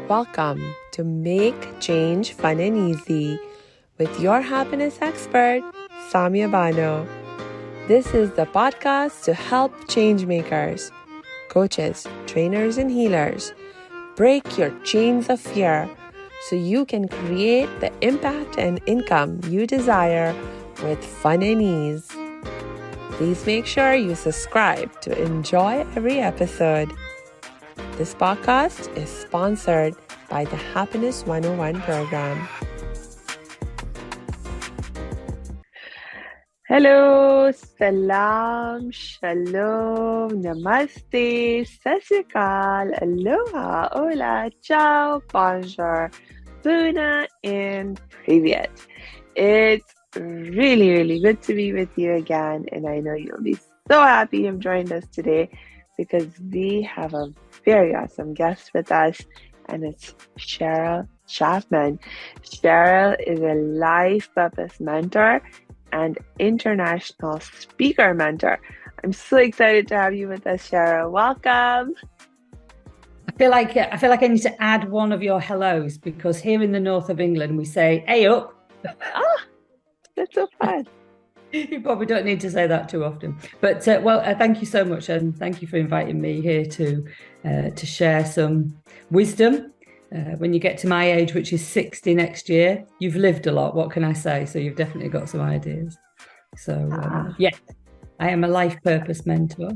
Welcome to Make Change Fun and Easy with your happiness expert, Samia Bano. This is the podcast to help change makers, coaches, trainers, and healers break your chains of fear so you can create the impact and income you desire with fun and ease. Please make sure you subscribe to enjoy every episode. This podcast is sponsored by the Happiness 101 program. Hello, salam, shalom, namaste, sasikal, aloha, hola, ciao, bonjour, buna, and privyet. It's really good to be with you again, and I know you'll be so happy you've joined us today because we have a very awesome guest with us, and it's Cheryl Chapman. Cheryl is a life purpose mentor and international speaker mentor. I'm so excited to have you with us, Cheryl. Welcome. I feel like I need to add one of your hellos, because here in the north of England we say "Hey up." That's so fun. You probably don't need to say that too often, but thank you so much, and thank you for inviting me here to share some wisdom. When you get to my age, which is 60 next year, you've lived a lot. What can I say? So you've definitely got some ideas. So yes, I am a life purpose mentor.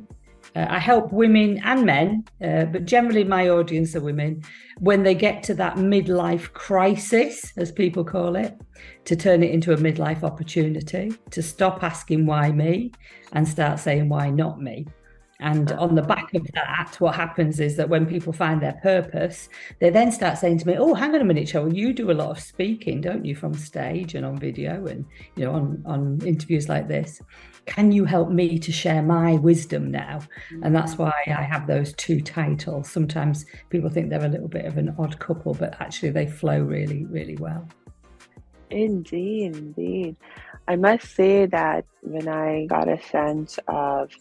I help women and men, but generally my audience are women, when they get to that midlife crisis, as people call it, to turn it into a midlife opportunity, to stop asking why me and start saying why not me. And on the back of that, what happens is that when people find their purpose, they then start saying to me, "Oh, hang on a minute, Cheryl, you do a lot of speaking, don't you, from stage and on video and, you know, on interviews like this. Can you help me to share my wisdom now?" And that's why I have those two titles. Sometimes people think they're a little bit of an odd couple, but actually they flow really well. Indeed. I must say that when I got a sense of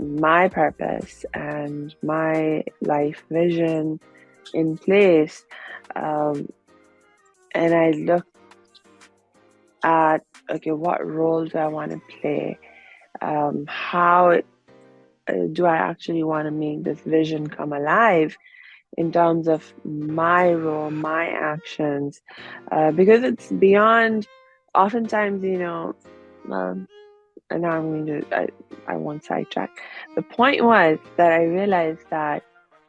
my purpose and my life vision in place, and I looked at, okay, what role do I want to play? How do I actually want to make this vision come alive in terms of my role, my actions? Because it's beyond, oftentimes, and now I'm going to, I won't sidetrack. The point was that I realized that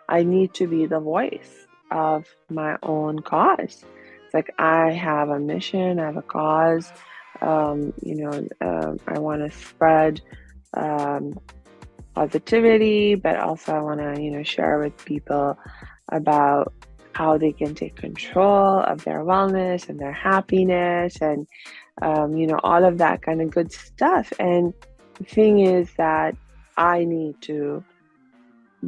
I need to be the voice of my own cause. It's like I have a mission, I have a cause. I want to spread positivity, but also I want to, share with people about how they can take control of their wellness and their happiness and all of that kind of good stuff. And the thing is that I need to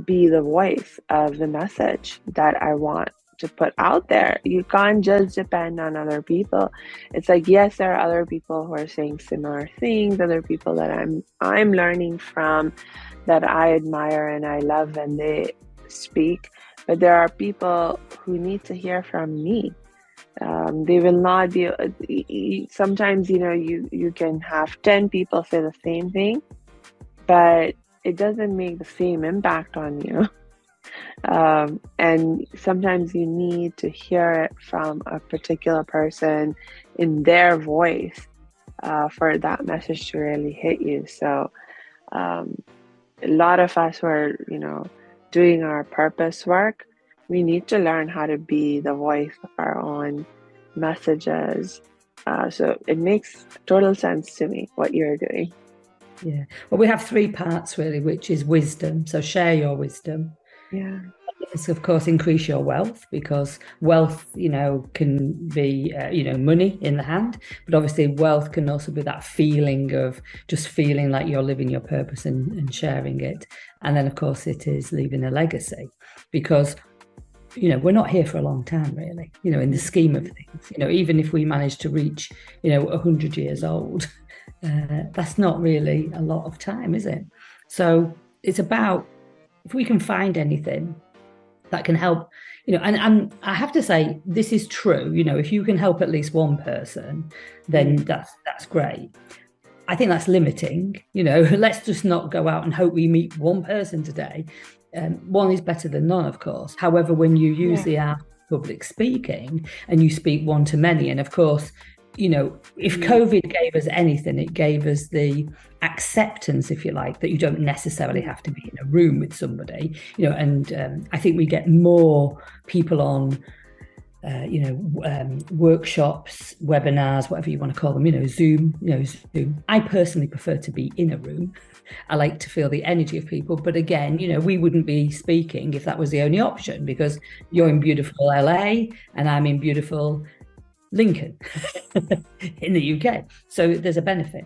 be the voice of the message that I want to put out there. You can't just depend on other people. It's like, yes, there are other people who are saying similar things, other people that I'm learning from, that I admire and I love when they speak. But there are people who need to hear from me. They will not be, sometimes, you can have 10 people say the same thing, but it doesn't make the same impact on you. And sometimes you need to hear it from a particular person in their voice for that message to really hit you. So a lot of us who are, doing our purpose work, we need to learn how to be the voice of our own messages. So it makes total sense to me what you're doing. Yeah. Well, we have three parts really, which is wisdom. So share your wisdom. Yeah. It's, of course, increase your wealth, because wealth, can be, money in the hand, but obviously wealth can also be that feeling of just feeling like you're living your purpose and sharing it. And then, of course, it is leaving a legacy, because we're not here for a long time, really, in the scheme of things. Even if we manage to reach, 100 years old, that's not really a lot of time, is it? So it's about, if we can find anything that can help, and I have to say, this is true. If you can help at least one person, then that's great. I think that's limiting. Let's just not go out and hope we meet one person today. One is better than none, of course. However, when you use the art of public speaking and you speak one to many, and of course, if COVID gave us anything, it gave us the acceptance, if you like, that you don't necessarily have to be in a room with somebody, and I think we get more people on workshops, webinars, whatever you want to call them, Zoom. I personally prefer to be in a room. I like to feel the energy of people. But again, we wouldn't be speaking if that was the only option, because you're in beautiful LA and I'm in beautiful Lincoln in the UK. So there's a benefit.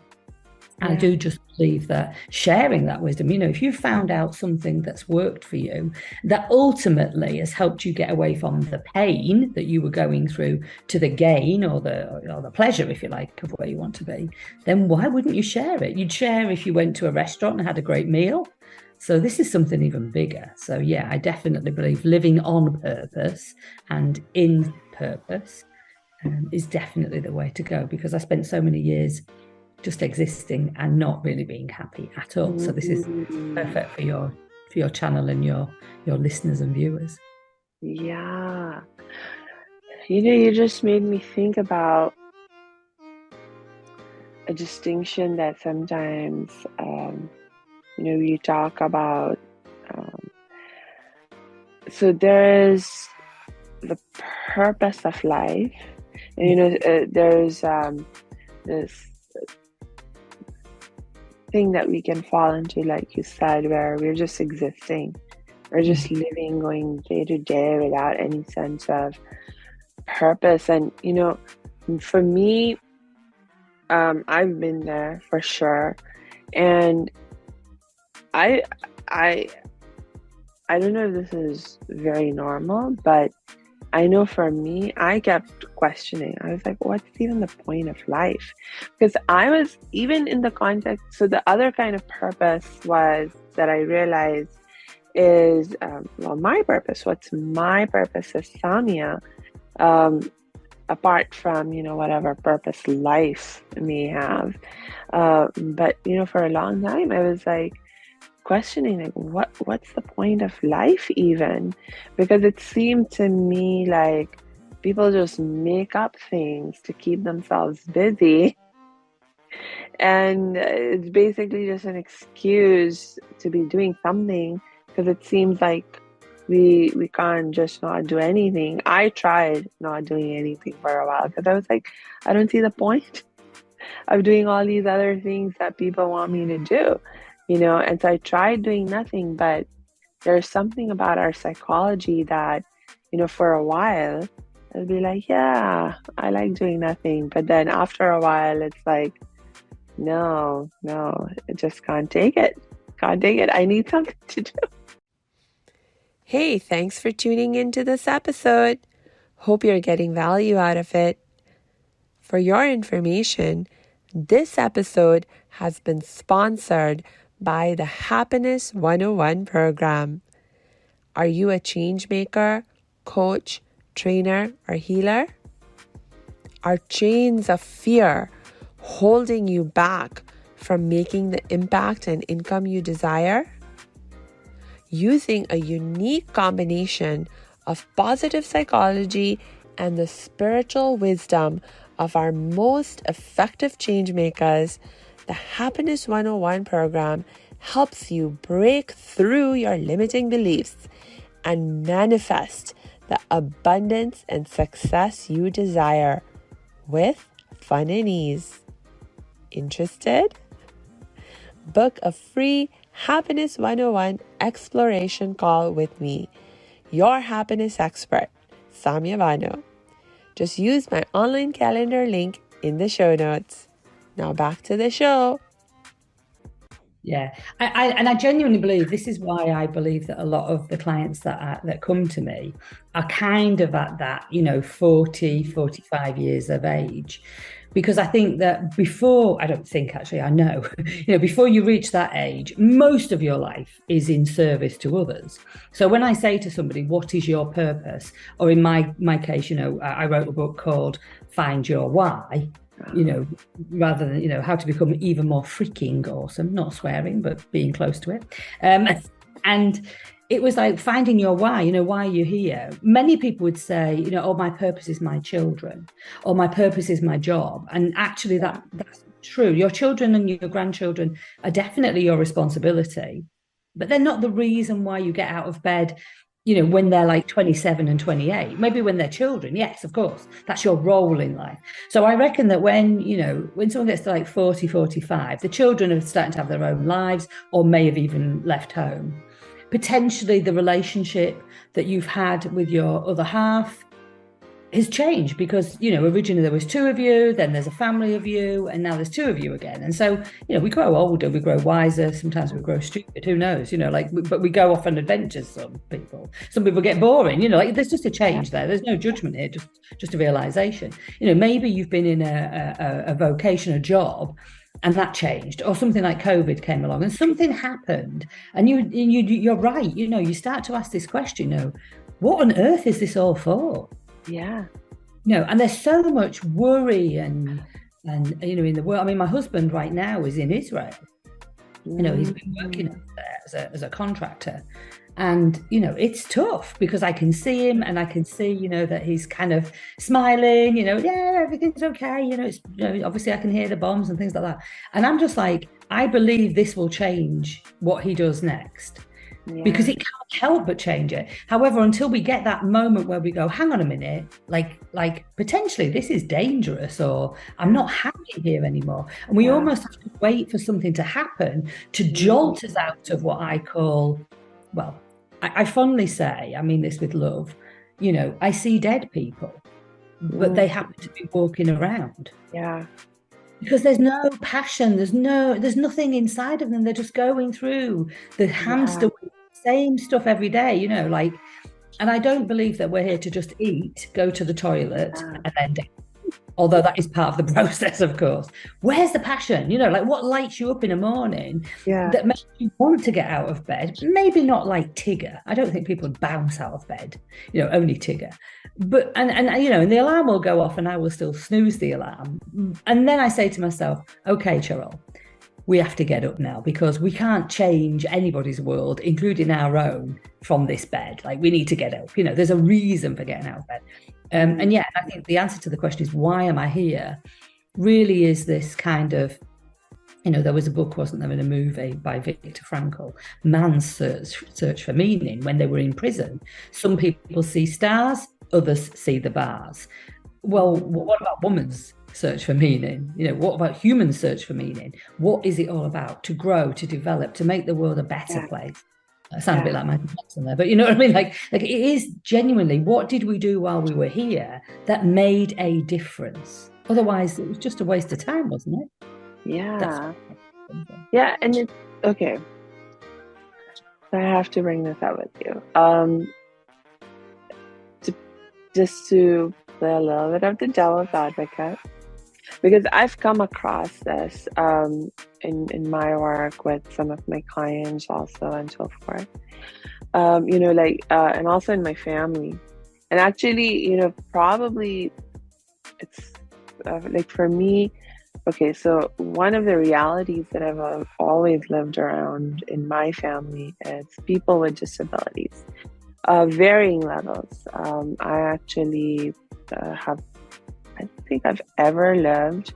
I do just believe that sharing that wisdom, if you found out something that's worked for you, that ultimately has helped you get away from the pain that you were going through to the gain or the pleasure, if you like, of where you want to be, then why wouldn't you share it? You'd share if you went to a restaurant and had a great meal. So this is something even bigger. So yeah, I definitely believe living on purpose and in purpose is definitely the way to go, because I spent so many years just existing and not really being happy at all. So this is perfect for your channel and your listeners and viewers. Yeah. You just made me think about a distinction that sometimes, you talk about. So there is the purpose of life. And, there's this thing that we can fall into, like you said, where we're just existing. We're just living, going day to day without any sense of purpose. And, for me, I've been there for sure. And I don't know if this is very normal, but I know for me, I kept questioning. I was like, what's even the point of life? Because I was even in the context. So the other kind of purpose was that I realized is, my purpose. What's my purpose as Samia? Apart from, whatever purpose life may have. But, for a long time, I was like, questioning, like, what's the point of life even? Because it seemed to me like people just make up things to keep themselves busy, and it's basically just an excuse to be doing something, because it seems like we can't just not do anything. I tried not doing anything for a while because I was like, I don't see the point of doing all these other things that people want me to do. And so I tried doing nothing, but there's something about our psychology that, for a while, it'll be like, yeah, I like doing nothing. But then after a while, it's like, no, I just can't take it. I need something to do. Hey, thanks for tuning into this episode. Hope you're getting value out of it. For your information, this episode has been sponsored by the Happiness 101 program. Are you a change maker, coach, trainer, or healer? Are chains of fear holding you back from making the impact and income you desire? Using a unique combination of positive psychology and the spiritual wisdom of our most effective change makers, the Happiness 101 program helps you break through your limiting beliefs and manifest the abundance and success you desire with fun and ease. Interested? Book a free Happiness 101 exploration call with me, your happiness expert, Samia Bano. Just use my online calendar link in the show notes. Now back to the show. Yeah, and I genuinely believe this is why I believe that a lot of the clients that come to me are kind of at that, 40, 45 years of age. Because I think that before, I don't think actually, I know, before you reach that age, most of your life is in service to others. So when I say to somebody, what is your purpose? Or in my case, I wrote a book called Find Your Why, rather than, how to become even more freaking awesome, not swearing, but being close to it. And it was like finding your why, why are you here? Many people would say, oh, my purpose is my children, or my purpose is my job. And actually that's true. Your children and your grandchildren are definitely your responsibility, but they're not the reason why you get out of bed, when they're like 27 and 28. Maybe when they're children, yes, of course, that's your role in life. So I reckon that when someone gets to like 40, 45, the children are starting to have their own lives or may have even left home. Potentially the relationship that you've had with your other half has changed because, originally there was two of you, then there's a family of you, and now there's two of you again. And so, we grow older, we grow wiser, sometimes we grow stupid, who knows, but we go off on adventures, some people get boring, there's just a change there. There's no judgment here, just a realization. Maybe you've been in a vocation, a job, and that changed, or something like COVID came along and something happened, and you're right, you start to ask this question, what on earth is this all for? Yeah. And there's so much worry and in the world. I mean, my husband right now is in Israel. He's been working up there as a contractor. And, it's tough because I can see him and I can see, that he's kind of smiling, yeah, everything's okay. It's, obviously I can hear the bombs and things like that. And I'm just like, I believe this will change what he does next. Yeah. Because it can't help but change it. However, until we get that moment where we go, hang on a minute, like potentially this is dangerous, or I'm not happy here anymore. And we almost have to wait for something to happen to jolt us out of what I call, well, I fondly say, I mean this with love, I see dead people, but they happen to be walking around. Yeah. Because there's no passion, there's nothing inside of them. They're just going through the hamster wheel, same stuff every day, and I don't believe that we're here to just eat, go to the toilet, and then die. Although that is part of the process, of course. Where's the passion? What lights you up in the morning that makes you want to get out of bed? Maybe not like Tigger. I don't think people bounce out of bed, only Tigger. But, and the alarm will go off and I will still snooze the alarm. And then I say to myself, okay, Cheryl, we have to get up now because we can't change anybody's world, including our own, from this bed. Like, we need to get up. There's a reason for getting out of bed. And yeah, I think the answer to the question is, why am I here? Really is this kind of, there was a book, wasn't there, in a movie by Viktor Frankl, Man's Search for Meaning. When they were in prison, some people see stars, others see the bars. Well, what about woman's search for meaning? What about human search for meaning? What is it all about? To grow, to develop, to make the world a better place. I sound a bit like Michael Jackson there, but you know what I mean? Like it is genuinely, what did we do while we were here that made a difference? Otherwise, it was just a waste of time, wasn't it? Yeah. Yeah, and it's okay. I have to bring this up with you. Just to play a little bit of the devil's advocate, because I've come across this in my work with some of my clients also and so forth, and also in my family. And actually, probably it's for me, okay, so one of the realities that I've always lived around in my family is people with disabilities. Varying levels. I actually I don't think I've ever lived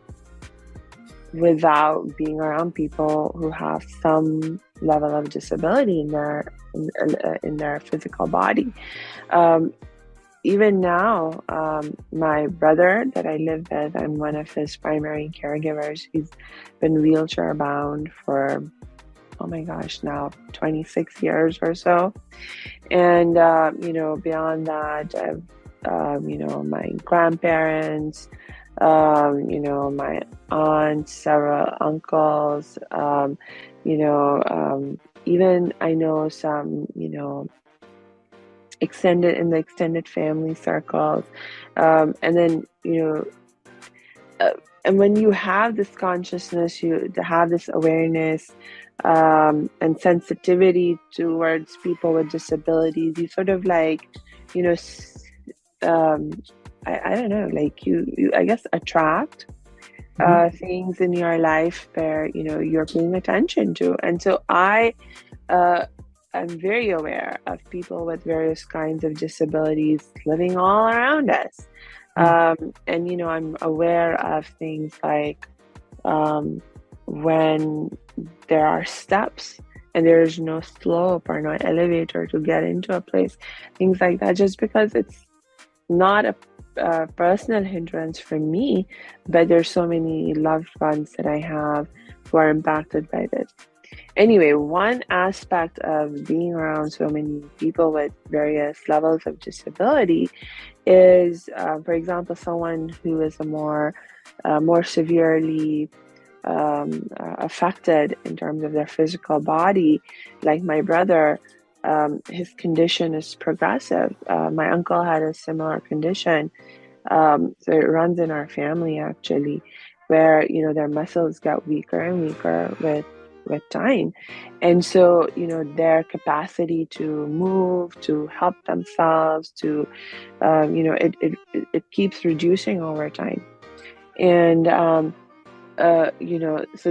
without being around people who have some level of disability in their physical body. Even now, my brother that I live with, I'm one of his primary caregivers. He's been wheelchair bound for, oh my gosh, now 26 years or so. And, beyond that, my grandparents, my aunts, several uncles, Even I know some, extended family circles. And then, and when you have this consciousness, you to have this awareness and sensitivity towards people with disabilities, you sort of like, you know, um, I don't know, like you I guess attract things in your life where you're paying attention to. And so uh, I'm very aware of people with various kinds of disabilities living all around us. And I'm aware of things like when there are steps and there's no slope or no elevator to get into a place, things like that, just because it's not a personal hindrance for me, but there's so many loved ones that I have who are impacted by this. Anyway, one aspect of being around so many people with various levels of disability is, for example, someone who is more severely affected in terms of their physical body, like my brother. His condition is progressive. My uncle had a similar condition. So it runs in our family actually, where their muscles get weaker and weaker with time. And so their capacity to move, to help themselves, to it keeps reducing over time. And so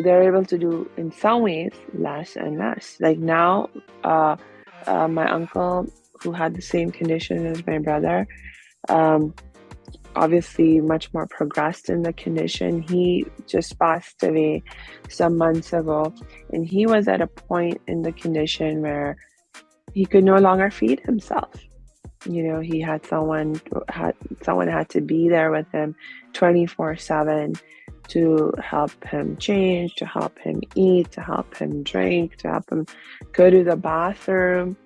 they're able to do in some ways less and less. Like now, my uncle, who had the same condition as my brother, obviously much more progressed in the condition. He just passed away some months ago, and he was at a point in the condition where he could no longer feed himself. He had someone had to be there with him 24/7 to help him change, to help him eat, to help him drink, to help him go to the bathroom.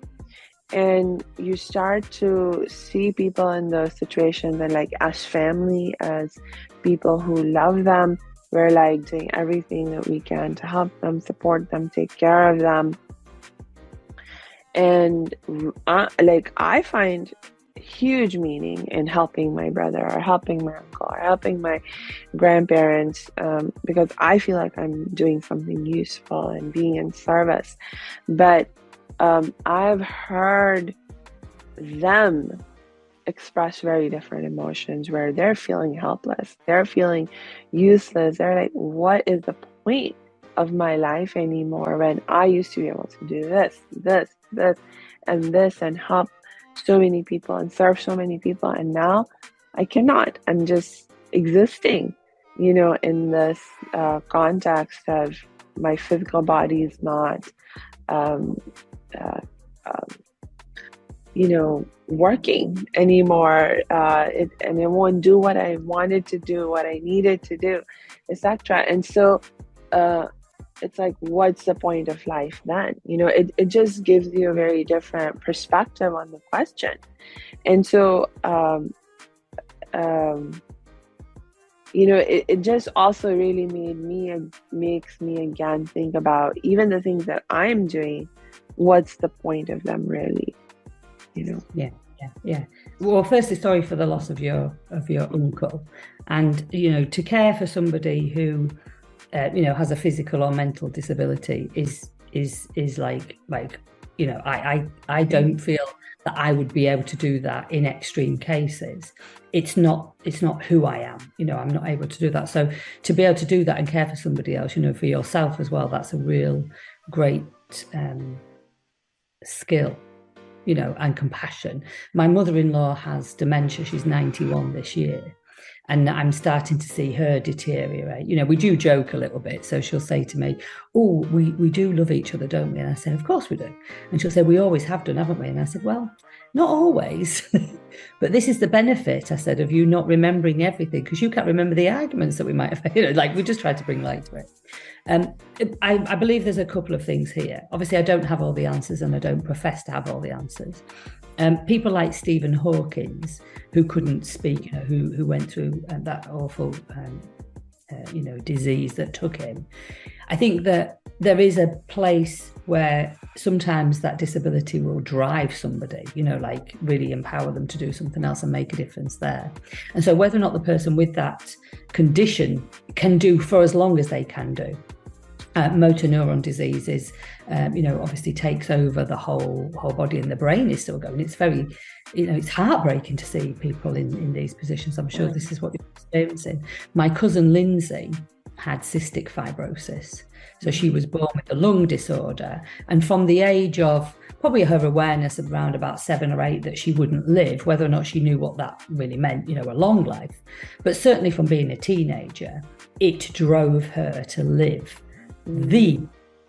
And you start to see people in those situations, and like as family, as people who love them, we're like doing everything that we can to help them, support them, take care of them. And I find huge meaning in helping my brother or helping my uncle or helping my grandparents, because I feel like I'm doing something useful and being in service. But I've heard them express very different emotions where they're feeling helpless, they're feeling useless. They're like, what is the point of my life anymore when I used to be able to do this, and this, and help so many people and serve so many people, and now I cannot. I'm just existing, in this context of my physical body is not working anymore, and it won't do what I wanted to do, what I needed to do, etc. And so it's like, what's the point of life then? It just gives you a very different perspective on the question. And so it just also really makes me again think about even the things that I'm doing. What's the point of them really? Yeah. Well, firstly, sorry for the loss of your uncle, and to care for somebody who has a physical or mental disability is like I don't feel that I would be able to do that in extreme cases. It's not who I am. I'm not able to do that. So to be able to do that and care for somebody else, for yourself as well, that's a real great skill, and compassion. My mother-in-law has dementia. She's 91 this year. And I'm starting to see her deteriorate. We do joke a little bit. So she'll say to me, oh, we do love each other, don't we? And I say, of course we do. And she'll say, we always have done, haven't we? And I said, well, not always. But this is the benefit, I said, of you not remembering everything, because you can't remember the arguments that we might have, we just tried to bring light to it. I believe there's a couple of things here. Obviously, I don't have all the answers, and I don't profess to have all the answers. People like Stephen Hawkins, who couldn't speak, who went through that awful, disease that took him. I think that there is a place where sometimes that disability will drive somebody, like really empower them to do something else and make a difference there. And so whether or not the person with that condition can do for as long as they can do. Motor neuron diseases, obviously takes over the whole body, and the brain is still going. It's very, it's heartbreaking to see people in these positions. I'm sure this is what you're experiencing. My cousin Lindsay had cystic fibrosis. So she was born with a lung disorder. And from the age of probably her awareness of around about 7 or 8 that she wouldn't live, whether or not she knew what that really meant, a long life. But certainly from being a teenager, it drove her to live the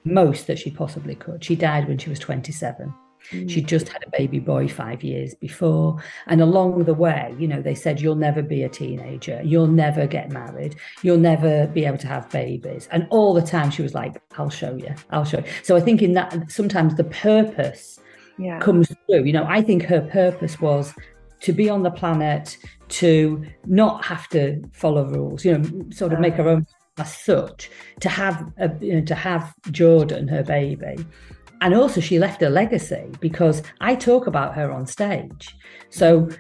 most that she possibly could. She died when she was 27. She'd just had a baby boy 5 years before. And along the way, they said, you'll never be a teenager. You'll never get married. You'll never be able to have babies. And all the time she was like, I'll show you. So I think in that, sometimes the purpose comes through. I think her purpose was to be on the planet, to not have to follow rules, sort of make her own as such, to have Jordan, her baby. And also she left a legacy, because I talk about her on stage. So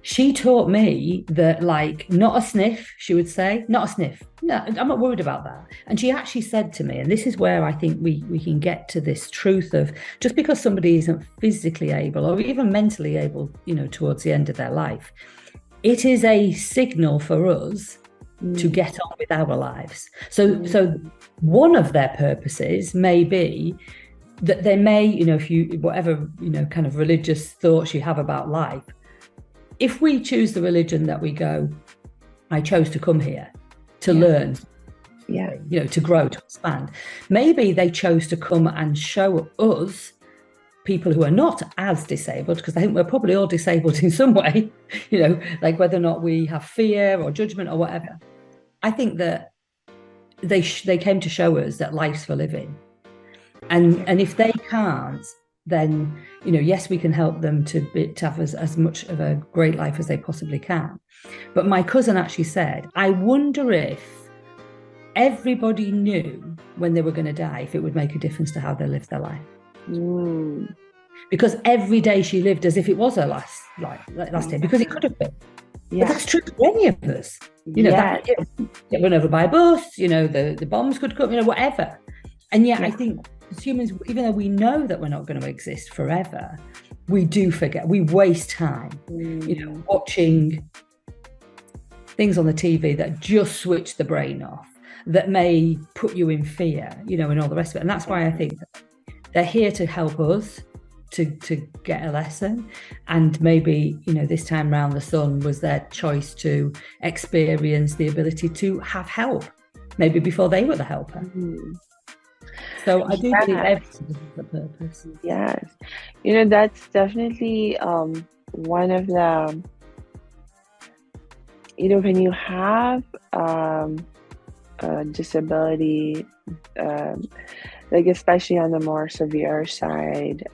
she taught me that, like, not a sniff, she would say, not a sniff. No, I'm not worried about that. And she actually said to me, and this is where I think we can get to this truth of, just because somebody isn't physically able or even mentally able, towards the end of their life, it is a signal for us to get on with our lives. So one of their purposes may be that they may, if you, whatever, kind of religious thoughts you have about life, if we choose the religion that we go, I chose to come here to learn, to grow, to expand. Maybe they chose to come and show us, people who are not as disabled, because I think we're probably all disabled in some way, like whether or not we have fear or judgment or whatever. I think that they came to show us that life's for living. And if they can't, then, yes, we can help them to have as much of a great life as they possibly can. But my cousin actually said, I wonder if everybody knew when they were going to die, if it would make a difference to how they lived their life. Because every day she lived as if it was her last day, because it could have been. But that's true for any of us. That, get run over by a bus, the bombs could come, whatever. And yet I think as humans, even though we know that we're not going to exist forever, we do forget. We waste time, watching things on the TV that just switch the brain off, that may put you in fear, and all the rest of it. And that's why I think they're here to help us to get a lesson. And maybe, this time round, the son was their choice to experience the ability to have help, maybe before they were the helper. So I do believe everything is the purpose. Yes. That's definitely one of the, when you have a disability, like especially on the more severe side,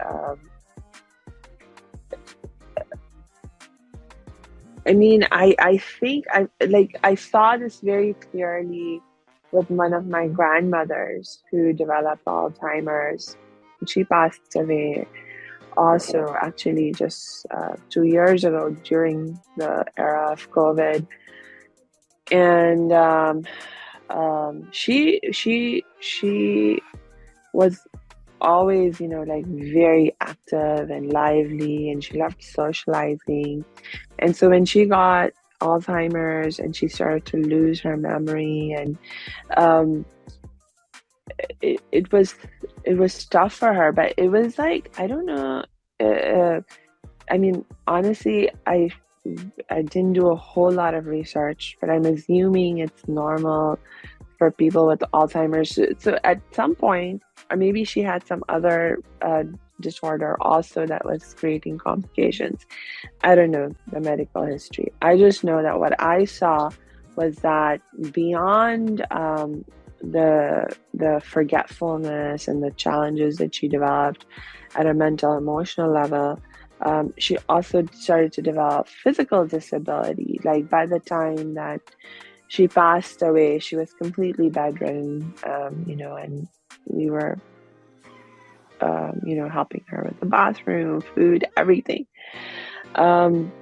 I think I saw this very clearly with one of my grandmothers who developed Alzheimer's. She passed away also actually just 2 years ago during the era of COVID. And she was always, very active and lively, and she loved socializing. And so when she got Alzheimer's and she started to lose her memory, and it was tough for her, but it was like, I don't know, honestly, I didn't do a whole lot of research, but I'm assuming it's normal for people with Alzheimer's. So at some point, or maybe she had some other disorder also that was creating complications. I don't know the medical history. I just know that what I saw was that beyond the forgetfulness and the challenges that she developed at a mental emotional level, she also started to develop physical disability. Like by the time that she passed away. She was completely bedridden, and we were, helping her with the bathroom, food, everything. And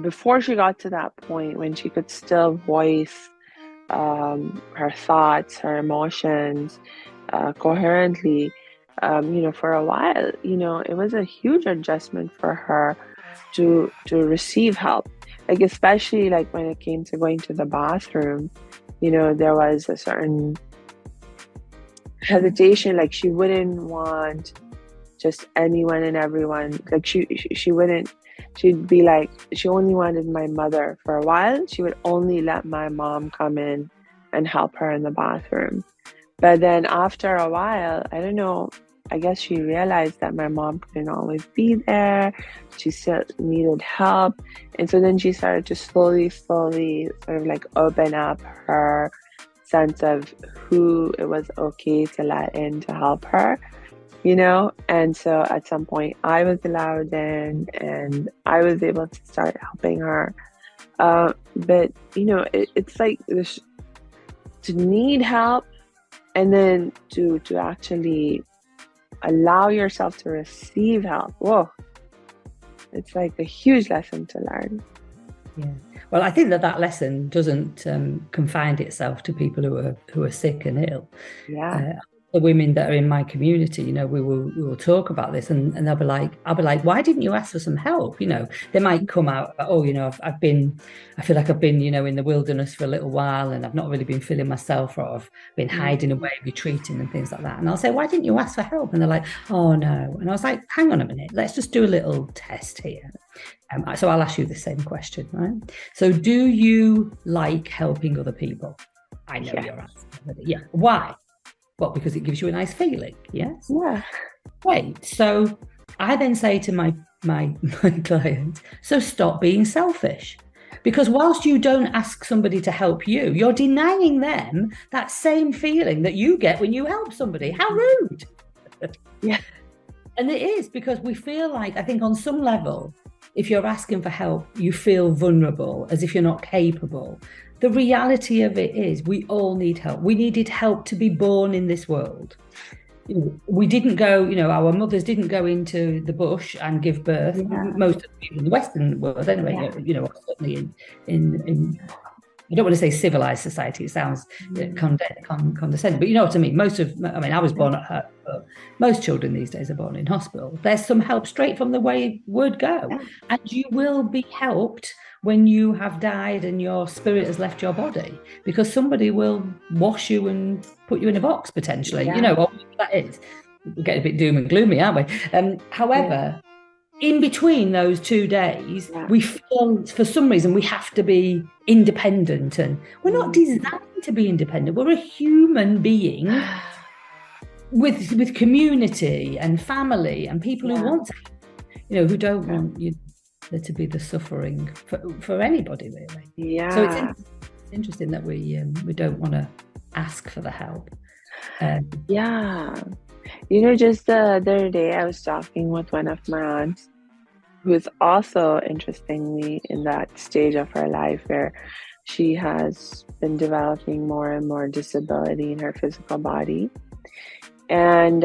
before she got to that point when she could still voice her thoughts, her emotions coherently, for a while, it was a huge adjustment for her to receive help. Like, especially like when it came to going to the bathroom, there was a certain hesitation. Like, she wouldn't want just anyone and everyone. Like, she wouldn't. She'd be like, she only wanted my mother for a while. She would only let my mom come in and help her in the bathroom. But then after a while, I don't know, I guess she realized that my mom couldn't always be there. She still needed help. And so then she started to slowly sort of like open up her sense of who it was okay to let in to help her. And so at some point I was allowed in and I was able to start helping her. But it's like this, to need help and then to actually allow yourself to receive help. Whoa, it's like a huge lesson to learn. Yeah. Well, I think that lesson doesn't confine itself to people who are sick and ill. Yeah. The women that are in my community, we will talk about this, and I'll be like, why didn't you ask for some help? They might come out, I feel like I've been, in the wilderness for a little while, and I've not really been feeling myself, or I've been hiding away, retreating, and things like that. And I'll say, why didn't you ask for help? And they're like, oh no. And I was like, hang on a minute, let's just do a little test here. So I'll ask you the same question, right? So, do you like helping other people? I know you're asking. Yeah. Why? Well, because it gives you a nice feeling, yes? Yeah. Great. So I then say to my clients, so stop being selfish. Because whilst you don't ask somebody to help you, you're denying them that same feeling that you get when you help somebody. How rude. Yeah. And it is, because we feel like, I think on some level, if you're asking for help, you feel vulnerable, as if you're not capable. The reality of it is we all need help. We needed help to be born in this world. We didn't go, our mothers didn't go into the bush and give birth. Yeah. Most of the people in the Western world, anyway, certainly in I don't want to say civilized society. It sounds condescending, but you know what I mean. I was born at home, but most children these days are born in hospital. There's some help straight from the way word go. Yeah. And you will be helped when you have died and your spirit has left your body, because somebody will wash you and put you in a box potentially, whatever that is. We're getting a bit doom and gloomy, aren't we? However, in between those 2 days, we feel for some reason we have to be independent, and we're not designed to be independent. We're a human being with community and family and people who want to, who don't want there to be the suffering for anybody, really. Yeah. So it's interesting that we don't want to ask for the help. Just the other day I was talking with one of my aunts, who is also, interestingly, in that stage of her life where she has been developing more and more disability in her physical body. And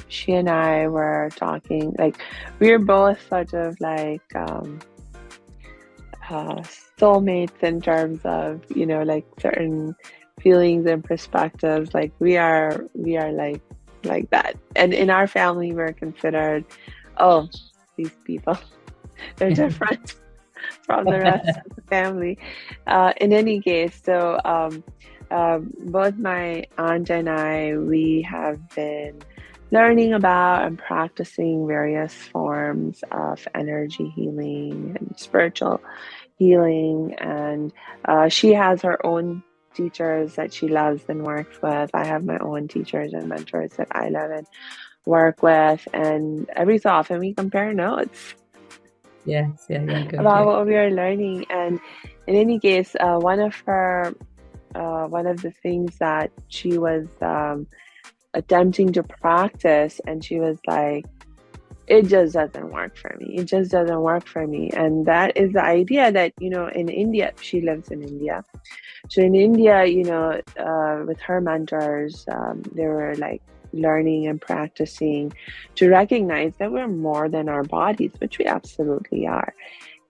she and I were talking, like, we were both sort of like soulmates in terms of, like certain feelings and perspectives. Like we are like that. And in our family, we're considered, these people, they're different from the rest of the family. In any case, so both my aunt and I, we have been learning about and practicing various forms of energy healing and spiritual healing. And she has her own teachers that she loves and works with. I have my own teachers and mentors that I love and work with. And every so often we compare notes. Yes, good, about what we are learning. And in any case, one of the things that she was attempting to practice, and she was like, it just doesn't work for me. It just doesn't work for me. And that is the idea that, in India, she lives in India. So in India, with her mentors, they were like learning and practicing to recognize that we're more than our bodies, which we absolutely are.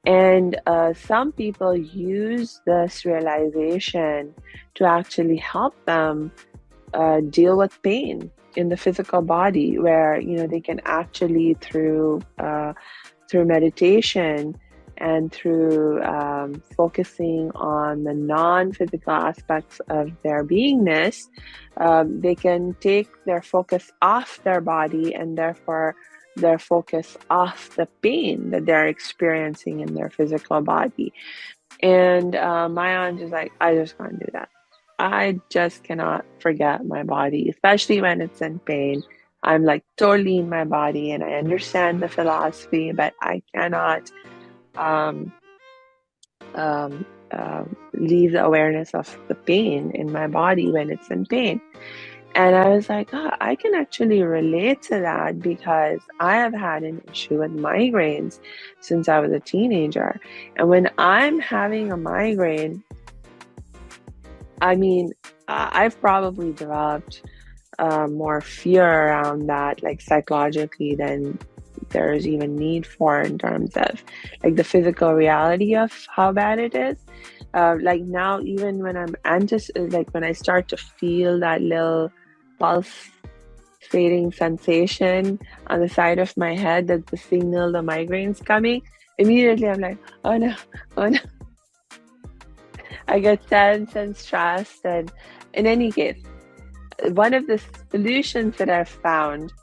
And some people use this realization to actually help them deal with pain in the physical body, where they can actually through meditation and through focusing on the non-physical aspects of their beingness, they can take their focus off their body, and therefore their focus off the pain that they're experiencing in their physical body. And my aunt is like, I just can't do that. I just cannot forget my body, especially when it's in pain. I'm like totally in my body, and I understand the philosophy, but I cannot um, leave the awareness of the pain in my body when it's in pain. And I was like, oh, I can actually relate to that, because I have had an issue with migraines since I was a teenager. And when I'm having a migraine, I mean, I've probably developed more fear around that, like psychologically, than there's even need for, in terms of like the physical reality of how bad it is. Like now, even when I'm like when I start to feel that little pulsating sensation on the side of my head, that's the signal the migraine's coming. Immediately, I'm like, oh no, oh no. I get tense and stressed. And in any case, one of the solutions that I've found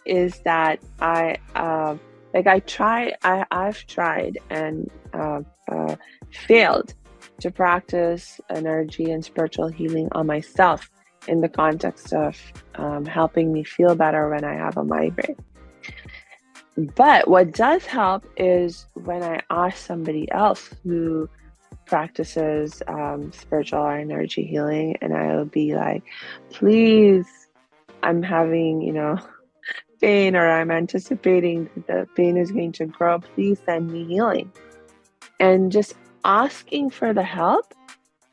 is that I've tried and failed to practice energy and spiritual healing on myself in the context of helping me feel better when I have a migraine. But what does help is when I ask somebody else who practices spiritual or energy healing, and I'll be like, please, I'm having, pain, or I'm anticipating that the pain is going to grow, please send me healing. And just asking for the help.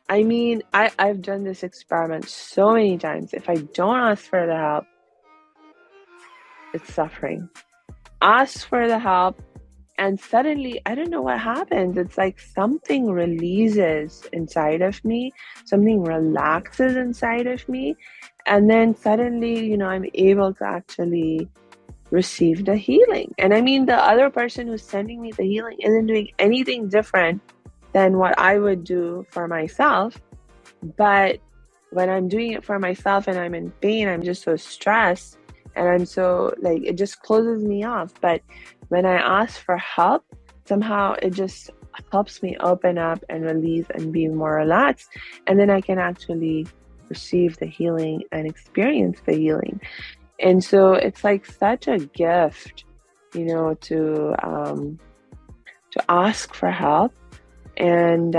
I mean, I've done this experiment so many times. If I don't ask for the help, it's suffering. Ask for the help, and suddenly, I don't know what happens. It's like something releases inside of me, something relaxes inside of me. And then suddenly, I'm able to actually receive the healing. And I mean, the other person who's sending me the healing isn't doing anything different than what I would do for myself. But when I'm doing it for myself and I'm in pain, I'm just so stressed, and I'm so like, it just closes me off. But when I ask for help, somehow it just helps me open up and release and be more relaxed. And then I can actually receive the healing and experience the healing. And so it's like such a gift, to ask for help. And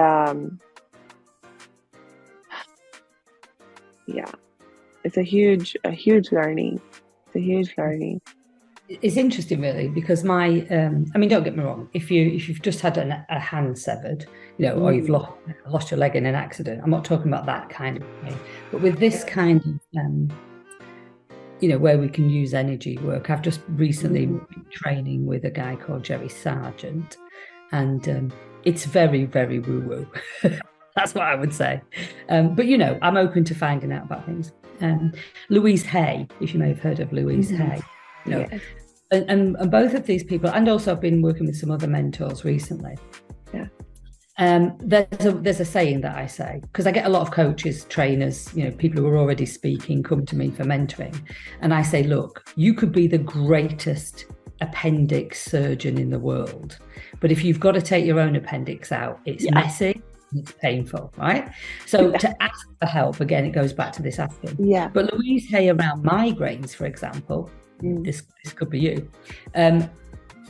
yeah, it's a huge learning. It's a huge learning. It's interesting, really, because I mean, don't get me wrong. If you've just had a hand severed, or you've lost your leg in an accident, I'm not talking about that kind of thing. But with this kind of, where we can use energy work, I've just recently been training with a guy called Jerry Sargent, and it's very, very woo-woo. That's what I would say. But I'm open to finding out about things. Louise Hay, if you may have heard of Louise Hay. Yes. And both of these people, and also I've been working with some other mentors recently. Yeah. There's a saying that I say, because I get a lot of coaches, trainers, people who are already speaking come to me for mentoring. And I say, look, you could be the greatest appendix surgeon in the world, but if you've got to take your own appendix out, it's messy, it's painful, right? So to ask for help, again, it goes back to this asking. Yeah. But Louise Hay, around migraines, for example, this could be you.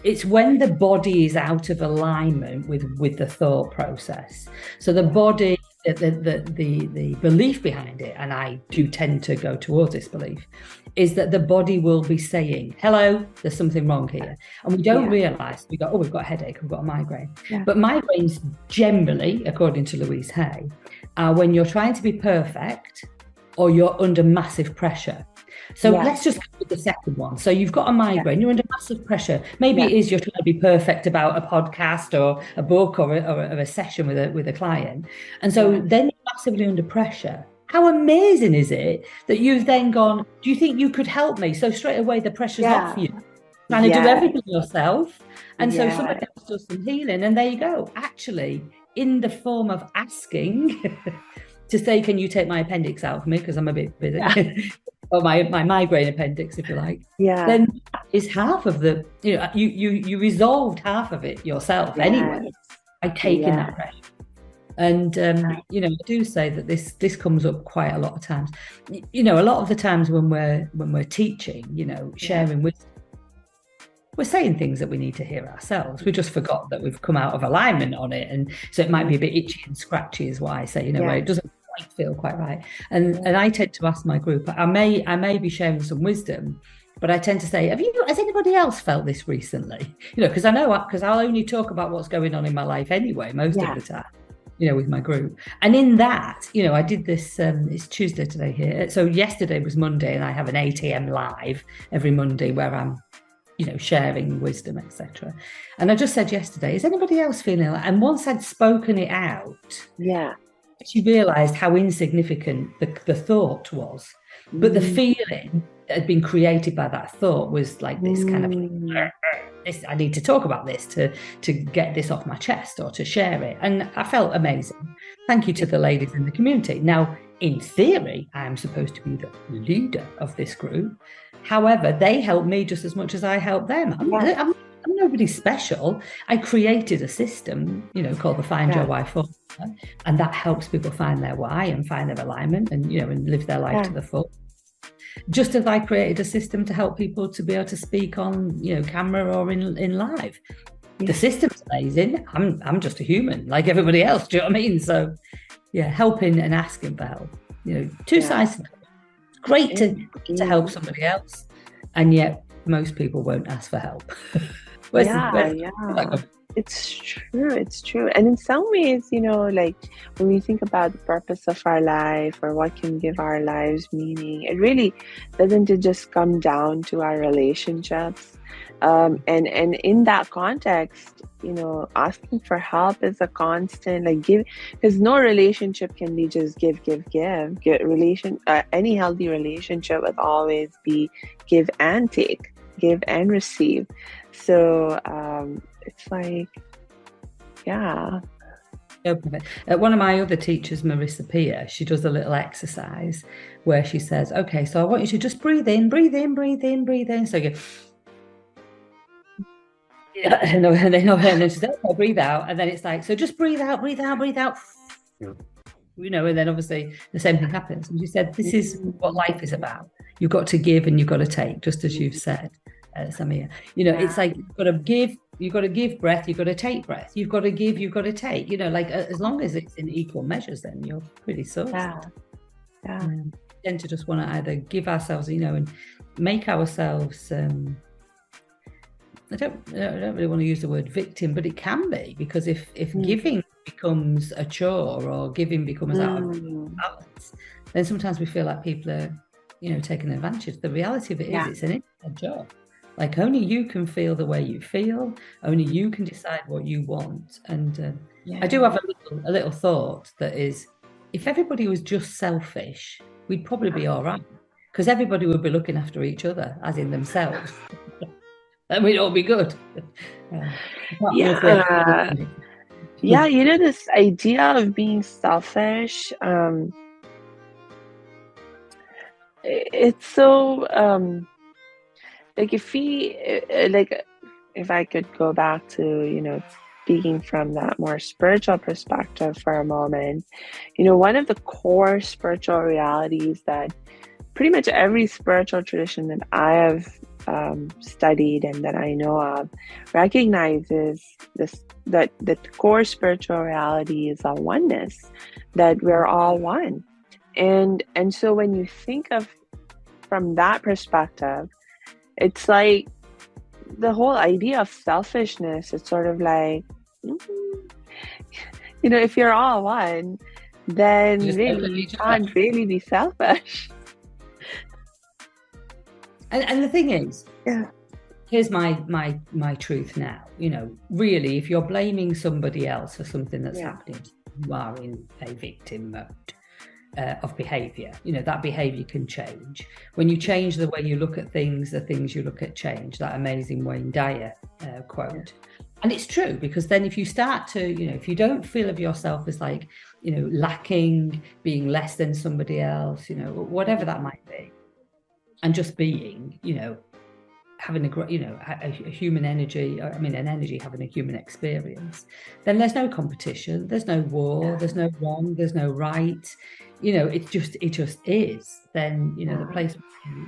It's when the body is out of alignment with the thought process. So the body the belief behind it, and I do tend to go towards this belief, is that the body will be saying, hello, there's something wrong here. And we don't realize, we go, oh, we've got a headache, we've got a migraine. But migraines generally, according to Louise Hay, are when you're trying to be perfect or you're under massive pressure. So let's just go with the second one. So you've got a migraine, you're under massive pressure. Maybe it is you're trying to be perfect about a podcast or a book or a session with a client. And so then you're massively under pressure. How amazing is it that you've then gone, do you think you could help me? So straight away the pressure's off you. Trying to do everything yourself. And so somebody else does some healing, and there you go. Actually, in the form of asking to say, can you take my appendix out for me? Because I'm a bit busy. Or my migraine appendix, if you like. Then is half of the, you resolved half of it yourself anyway by taking that pressure. And I do say that this comes up quite a lot of times. A lot of the times when we're teaching, sharing wisdom, we're saying things that we need to hear ourselves. We just forgot that we've come out of alignment on it, and so it might be a bit itchy and scratchy, is why I say, where it doesn't quite feel quite right. And I tend to ask my group, I may be sharing some wisdom, but I tend to say, has anybody else felt this recently? Because I'll only talk about what's going on in my life anyway, most of the time. With my group. And in that, I did this, it's Tuesday today here. So yesterday was Monday, and I have an 8 a.m. live every Monday where I'm, sharing wisdom, etc. And I just said yesterday, is anybody else feeling like, and once I'd spoken it out, she realised how insignificant the thought was. But the feeling that had been created by that thought was like this kind of, I need to talk about this to get this off my chest or to share it. And I felt amazing. Thank you to the ladies in the community. Now, in theory, I am supposed to be the leader of this group. However, they help me just as much as I help them. I'm nobody special. I created a system, called the Find Your Why formula, and that helps people find their why and find their alignment and, and live their life to the full. Just as I created a system to help people to be able to speak on, camera or in live. The system's amazing. I'm just a human like everybody else. Do you know what I mean? So, helping and asking for help. Two sides. It's great to help somebody else, and yet most people won't ask for help. It's true. And in some ways, like when we think about the purpose of our life or what can give our lives meaning, it really doesn't just come down to our relationships. And in that context, asking for help is a constant, because no relationship can be just give. Any healthy relationship would always be give and take, give and receive. So it's like, one of my other teachers, Marissa Peer, she does a little exercise where she says, okay, so I want you to just breathe in. So you and then she says, okay, breathe out. And then it's like, so just breathe out. And then obviously the same thing happens. And she said, this is what life is about. You've got to give and you've got to take, just as you've said, Samia. It's like you've got to give breath, you've got to take breath. You've got to give, you've got to take. As long as it's in equal measures, then you're pretty sorted. We tend to just want to either give ourselves, and make ourselves... I don't really want to use the word victim, but it can be, because if giving becomes a chore or giving becomes out of balance, then sometimes we feel like people are, taking advantage. The reality of it is it's an inside job. Like only you can feel the way you feel. Only you can decide what you want. And I do have a little thought that is, if everybody was just selfish, we'd probably be all right, because everybody would be looking after each other, as in themselves. And we'd all be good. This idea of being selfish, it's so if I could go back to speaking from that more spiritual perspective for a moment, one of the core spiritual realities that pretty much every spiritual tradition that I have studied and that I know of recognizes this, that the core spiritual reality is a oneness, that we're all one. And so when you think of from that perspective, it's like the whole idea of selfishness, it's sort of like, if you're all one, then really you can't really be selfish. And the thing is, yeah, here's my truth now. Really, if you're blaming somebody else for something that's happening, you are in a victim mode of behavior. That behavior can change. When you change the way you look at things, the things you look at change. That amazing Wayne Dyer quote. And it's true, because then if you start to, if you don't feel of yourself as like, lacking, being less than somebody else, whatever that might be, and just being, having a human energy, an energy having a human experience, then there's no competition, there's no war, there's no wrong, there's no right. It just is. Then, the place is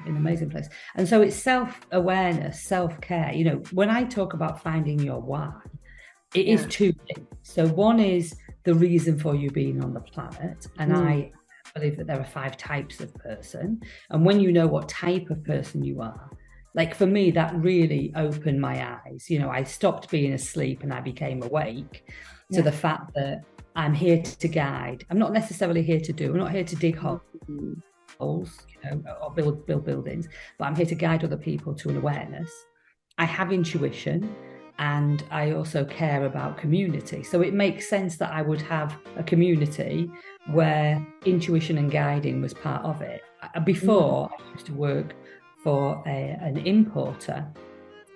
an amazing place. And so it's self-awareness, self-care. When I talk about finding your why, it is two things. So one is the reason for you being on the planet. And I believe that there are 5 types of person. And when you know what type of person you are, like for me, that really opened my eyes. I stopped being asleep and I became awake to the fact that I'm here to guide. I'm not necessarily here to do. I'm not here to dig holes, or build buildings, but I'm here to guide other people to an awareness. I have intuition, and I also care about community. So it makes sense that I would have a community where intuition and guiding was part of it. Before, I used to work for an importer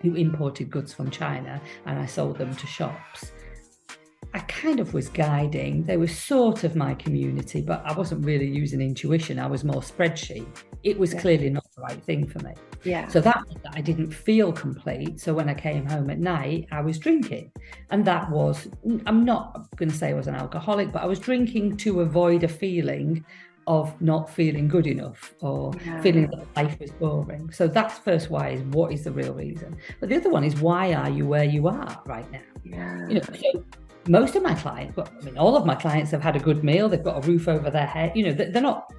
who imported goods from China, and I sold them to shops. I kind of was guiding. They were sort of my community, but I wasn't really using intuition. I was more spreadsheet. It was clearly not the right thing for me. Yeah. So that meant that I didn't feel complete. So when I came home at night, I was drinking. And that was, I'm not going to say I was an alcoholic, but I was drinking to avoid a feeling of not feeling good enough, or feeling that life was boring. So that's first why, is what is the real reason. But the other one is, why are you where you are right now? So most of my clients, all of my clients have had a good meal. They've got a roof over their head. They're not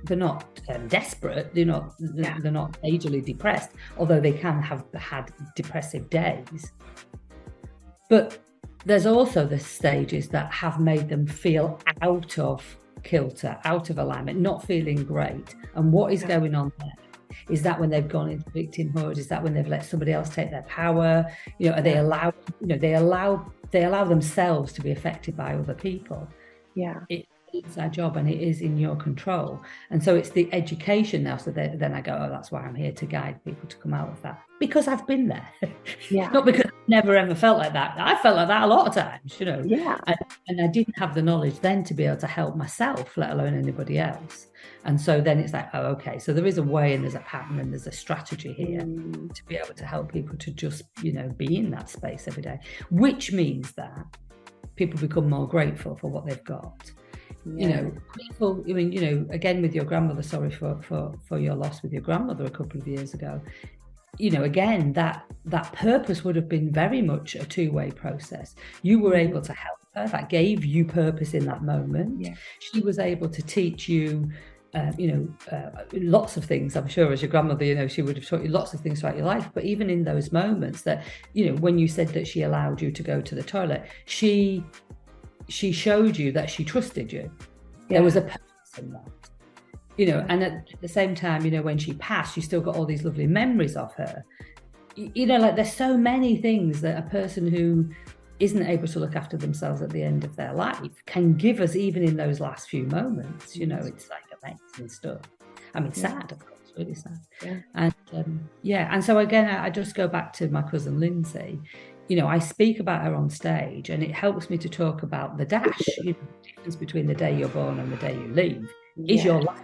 desperate. They're not majorly depressed, although they can have had depressive days. But there's also the stages that have made them feel out of kilter, out of alignment, not feeling great. And what is going on there? Is that when they've gone into victimhood? Is that when they've let somebody else take their power? Are they allowed? They allow themselves to be affected by other people. Yeah, it's our job, and it is in your control. And so it's the education now. So then I go, oh, that's why I'm here, to guide people to come out of that, because I've been there. Not because I've never ever felt like that. I felt like that a lot of times, and I didn't have the knowledge then to be able to help myself, let alone anybody else. And so then it's like, oh, okay, so there is a way, and there's a pattern, and there's a strategy here to be able to help people to just, be in that space every day, which means that people become more grateful for what they've got. People, again, with your grandmother, sorry for your loss with your grandmother a couple of years ago, again, that purpose would have been very much a two-way process. You were able to help her. That gave you purpose in that moment. She was able to teach you lots of things. I'm sure as your grandmother, she would have taught you lots of things throughout your life. But even in those moments that, when you said that she allowed you to go to the toilet, she showed you that she trusted you. There was a purpose in that. And at the same time, when she passed, you still got all these lovely memories of her. Like there's so many things that a person who isn't able to look after themselves at the end of their life can give us, even in those last few moments. It's like amazing stuff. Sad, of course, really sad. And so again, I just go back to my cousin Lindsay. I speak about her on stage, and it helps me to talk about the dash. The difference between the day you're born and the day you leave is your life.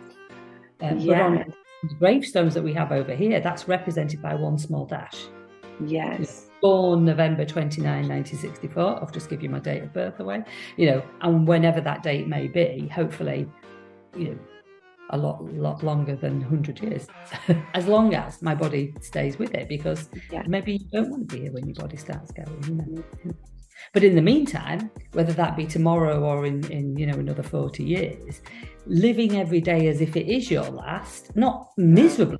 But on the gravestones that we have over here, that's represented by one small dash. Born November 29, 1964. I'll just give you my date of birth away. And whenever that date may be, hopefully, a lot longer than 100 years, as long as my body stays with it, because maybe you don't want to be here when your body starts going, you know. But in the meantime, whether that be tomorrow or in you know, another 40 years, living every day as if it is your last, not miserably,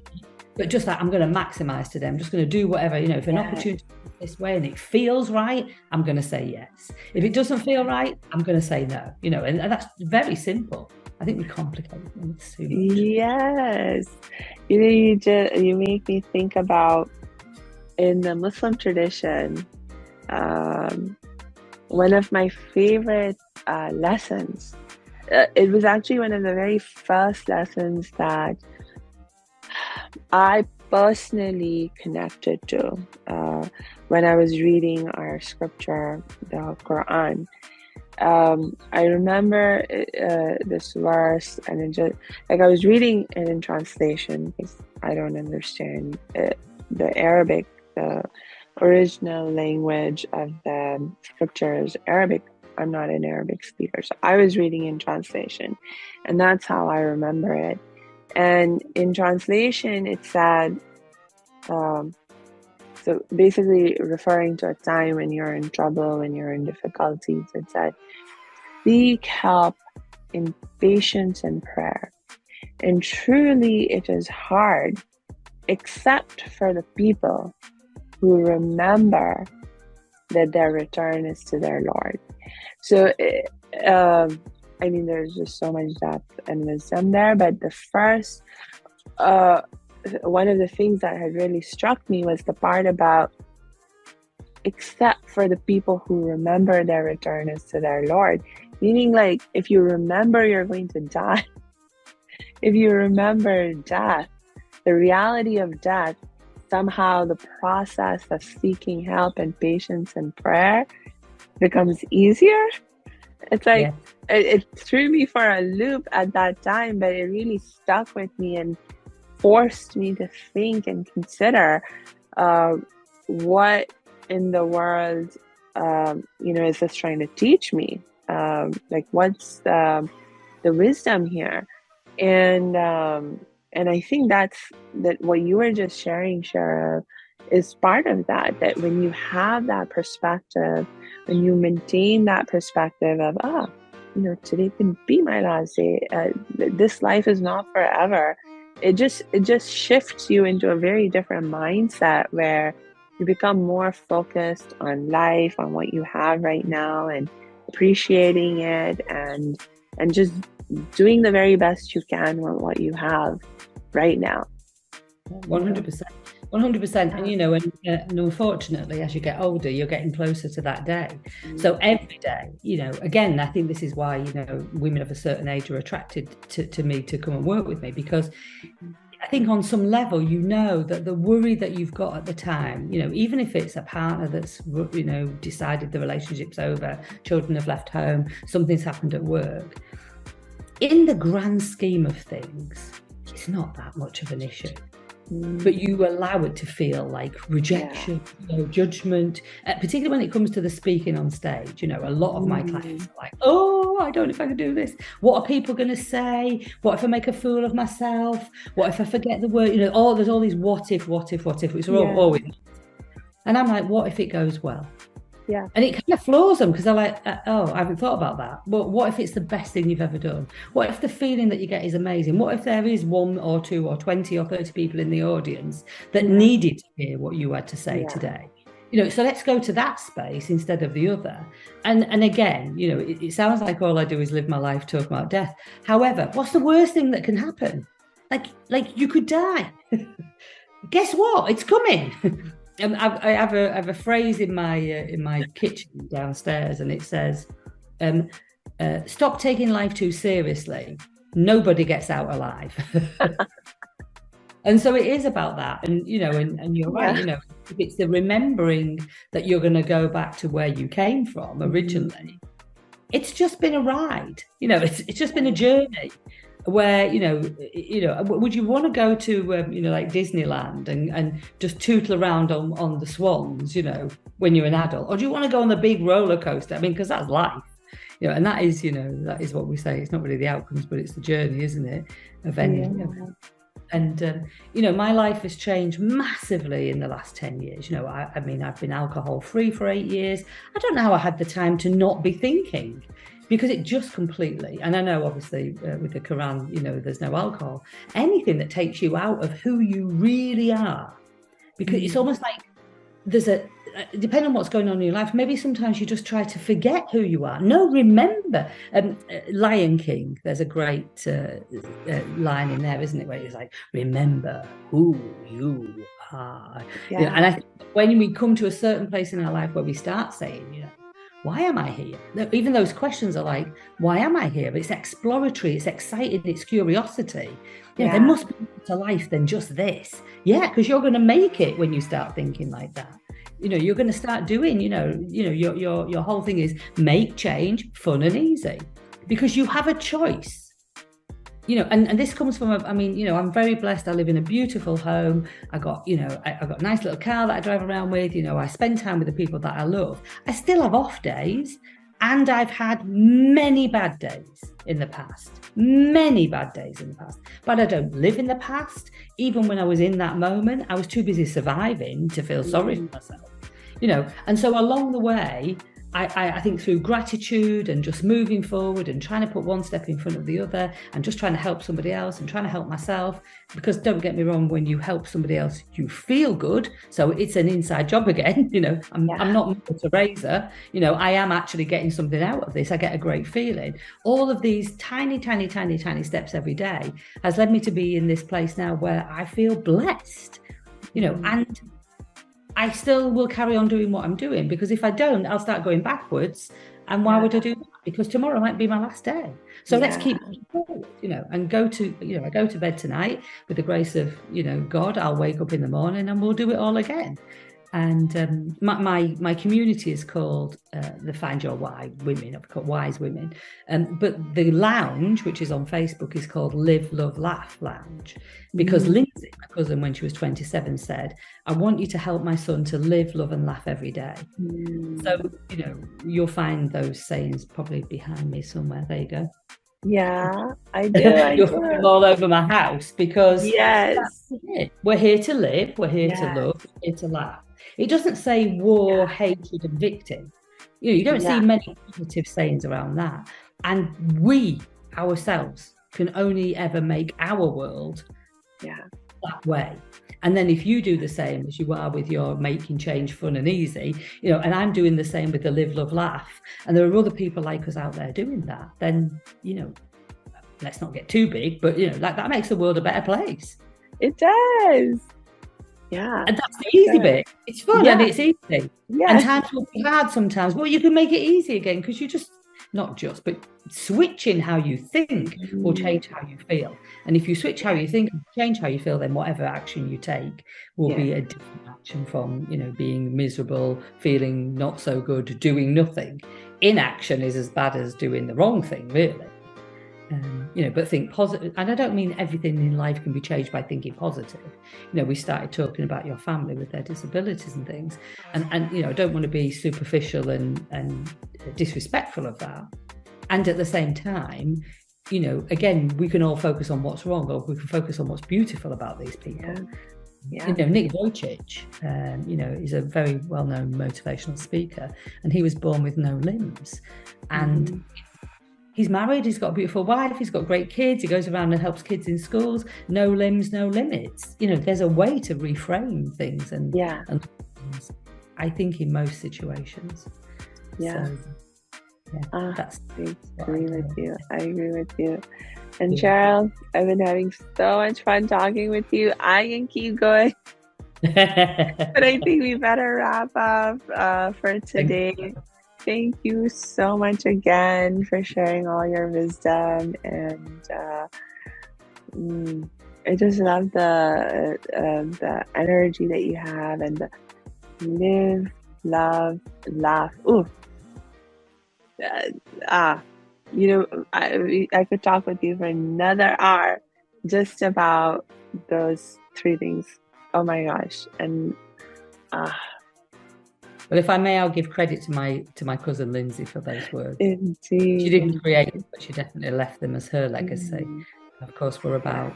but just like, I'm going to maximize today. I'm just going to do whatever, you know, if an opportunity this way and it feels right, I'm going to say yes. If it doesn't feel right, I'm going to say no, you know, and that's very simple. I think we complicate things too much. Yes. You know, you make me think about, in the Muslim tradition, one of my favorite lessons. It was actually one of the very first lessons that I personally connected to when I was reading our scripture, the Quran. I remember this verse, and it just, like, I was reading it in translation because I don't understand the Arabic. The original language of the scripture is Arabic. I'm not an Arabic speaker, so I was reading in translation, and that's how I remember it. And in translation, it said, so basically referring to a time when you're in trouble, when you're in difficulties, it said, seek help in patience and prayer. And truly it is hard, except for the people who remember that their return is to their Lord. So, I mean, there's just so much depth and wisdom there, but the first, one of the things that had really struck me was the part about, except for the people who remember their return is to their Lord. Meaning, like, if you remember you're going to die, if you remember death, the reality of death, somehow the process of seeking help and patience and prayer becomes easier. It's like, it threw me for a loop at that time, but it really stuck with me and forced me to think and consider what in the world, you know, is this trying to teach me? Like, what's the wisdom here? And I think that what you were just sharing, Cheryl, is part of that. That when you have that perspective, when you maintain that perspective of, you know, today can be my last day. This life is not forever. It just shifts you into a very different mindset where you become more focused on life, on what you have right now, and appreciating it, and just doing the very best you can with what you have right now. 100%. 100%. And, you know, and unfortunately, as you get older, you're getting closer to that day. So every day, you know, again, I think this is why, you know, women of a certain age are attracted to me to come and work with me, because I think on some level, you know, that the worry that you've got at the time, you know, even if it's a partner that's, you know, decided the relationship's over, children have left home, something's happened at work, in the grand scheme of things, it's not that much of an issue. But you allow it to feel like rejection, you know, judgment, particularly when it comes to the speaking on stage. You know, a lot of my clients are like, oh, I don't know if I can do this. What are people going to say? What if I make a fool of myself? What if I forget the word? You know, there's all these what if, which are always. And I'm like, what if it goes well? Yeah. And it kind of floors them, because they're like, oh, I haven't thought about that. But what if it's the best thing you've ever done? What if the feeling that you get is amazing? What if there is 1 or 2 or 20 or 30 people in the audience that needed to hear what you had to say today? You know, so let's go to that space instead of the other. And again, you know, it sounds like all I do is live my life talking about death. However, what's the worst thing that can happen? Like you could die. Guess what? It's coming. I have a phrase in my kitchen downstairs, and it says, "Stop taking life too seriously. Nobody gets out alive." And so it is about that, and you know, and you're right. You know, if it's the remembering that you're going to go back to where you came from originally, it's just been a ride. You know, it's just been a journey. Where, you know, would you want to go to, you know, like Disneyland and just tootle around on the swans, you know, when you're an adult? Or do you want to go on the big roller coaster? I mean, because that's life. And that is, that is what we say. It's not really the outcomes, but it's the journey, isn't it? Of any. And my life has changed massively in the last 10 years. I mean, I've been alcohol free for 8 years. I don't know how I had the time to not be thinking, because it just completely, and I know obviously with the Quran, there's no alcohol, anything that takes you out of who you really are, because it's almost like depending on what's going on in your life, maybe sometimes you just try to forget who you are. No, remember. Lion King, there's a great line in there, isn't it, where it's like, remember who you are. And I think when we come to a certain place in our life where we start saying, why am I here? Even those questions are like, why am I here? It's exploratory, it's exciting, it's curiosity. There must be more to life than just this. Because you're going to make it when you start thinking like that. You're going to start doing, your whole thing is make change fun and easy, because you have a choice. And this comes from, I'm very blessed. I live in a beautiful home. I got a nice little car that I drive around with. I spend time with the people that I love. I still have off days, and I've had many bad days in the past. But I don't live in the past. Even when I was in that moment, I was too busy surviving to feel sorry for myself. And so along the way, I think through gratitude and just moving forward and trying to put one step in front of the other and just trying to help somebody else and trying to help myself, because don't get me wrong, when you help somebody else, you feel good. So it's an inside job again. I'm not Mother Teresa. I am actually getting something out of this. I get a great feeling. All of these tiny steps every day has led me to be in this place now where I feel blessed, and I still will carry on doing what I'm doing, because if I don't, I'll start going backwards. And why would I do that? Because tomorrow might be my last day. So let's keep moving forward, and I go to bed tonight with the grace of, God. I'll wake up in the morning and we'll do it all again. And my community is called the Find Your Why Women. I've got Wise Women. But the lounge, which is on Facebook, is called Live, Love, Laugh Lounge. Because Lindsay, my cousin, when she was 27, said, I want you to help my son to live, love and laugh every day. So, you'll find those sayings probably behind me somewhere. There you go. Yeah, I do. You'll find them all over my house, because that's it. We're here to live, we're here to love, we're here to laugh. It doesn't say war, hatred and victim. You don't see many positive sayings around that. And we ourselves can only ever make our world that way. And then if you do the same as you are with your making change fun and easy, and I'm doing the same with the Live, Love, Laugh, and there are other people like us out there doing that, then, let's not get too big, but, that makes the world a better place. It does. Yeah. And that's the easy bit. It's fun and it's easy. And times will be hard sometimes. Well, you can make it easy again, because but switching how you think will change how you feel. And if you switch how you think and change how you feel, then whatever action you take will be a different action from, being miserable, feeling not so good, doing nothing. Inaction is as bad as doing the wrong thing, really. But think positive. And I don't mean everything in life can be changed by thinking positive. We started talking about your family with their disabilities and things. And I don't want to be superficial and disrespectful of that. And at the same time, again, we can all focus on what's wrong, or we can focus on what's beautiful about these people. Nick Vujicic, is a very well-known motivational speaker, and he was born with no limbs. And he's married, he's got a beautiful wife, he's got great kids, he goes around and helps kids in schools. No limbs, no limits. There's a way to reframe things and I think in most situations. I agree with you. And Cheryl, I've been having so much fun talking with you. I can keep going, but I think we better wrap up for today. Thank you so much again for sharing all your wisdom, and I just love the energy that you have, and the live, love, laugh. I could talk with you for another hour just about those three things. Oh my gosh. And Well, if I may, I'll give credit to my cousin Lindsay for those words. Indeed. She didn't create them, but she definitely left them as her legacy. Mm, Of course, we're about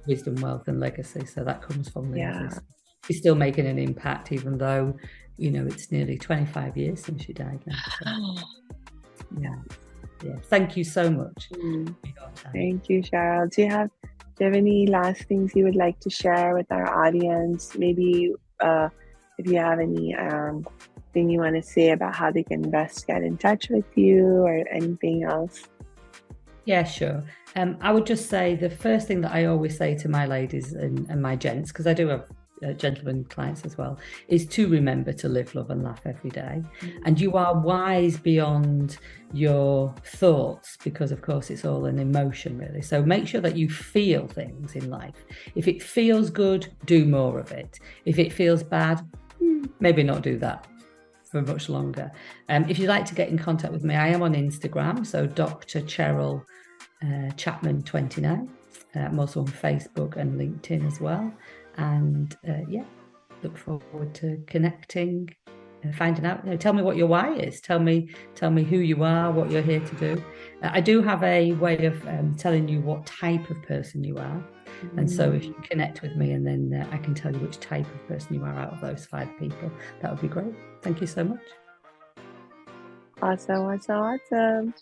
wisdom, wealth, and legacy, so that comes from Lindsay. yeah. She's still making an impact, even though, you know, it's nearly 25 years since she died now. So, yeah. Thank you so much for your time. Thank you, Cheryl. Do you have any last things you would like to share with our audience? Maybe if you have any thing you want to say about how they can best get in touch with you or anything else. Yeah, sure. I would just say the first thing that I always say to my ladies and my gents, because I do have gentlemen clients as well, is to remember to live, love and laugh every day. And you are wise beyond your thoughts, because of course it's all an emotion really. So make sure that you feel things in life. If it feels good, do more of it. If it feels bad, maybe not do that for much longer. If you'd like to get in contact with me, I am on Instagram, so Dr. Cheryl Chapman 29. I'm also on Facebook and LinkedIn as well. And look forward to connecting, finding out. Tell me what your why is. Tell me who you are, what you're here to do. I do have a way of telling you what type of person you are. And so if you connect with me, and then I can tell you which type of person you are out of those 5 people, that would be great. Thank you so much. Awesome.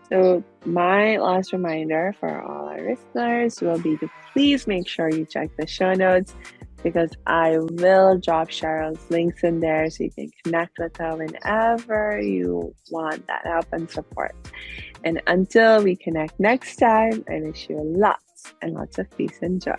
So my last reminder for all our listeners will be to please make sure you check the show notes, because I will drop Cheryl's links in there so you can connect with her whenever you want that help and support. And until we connect next time, I wish you lots and lots of peace and joy.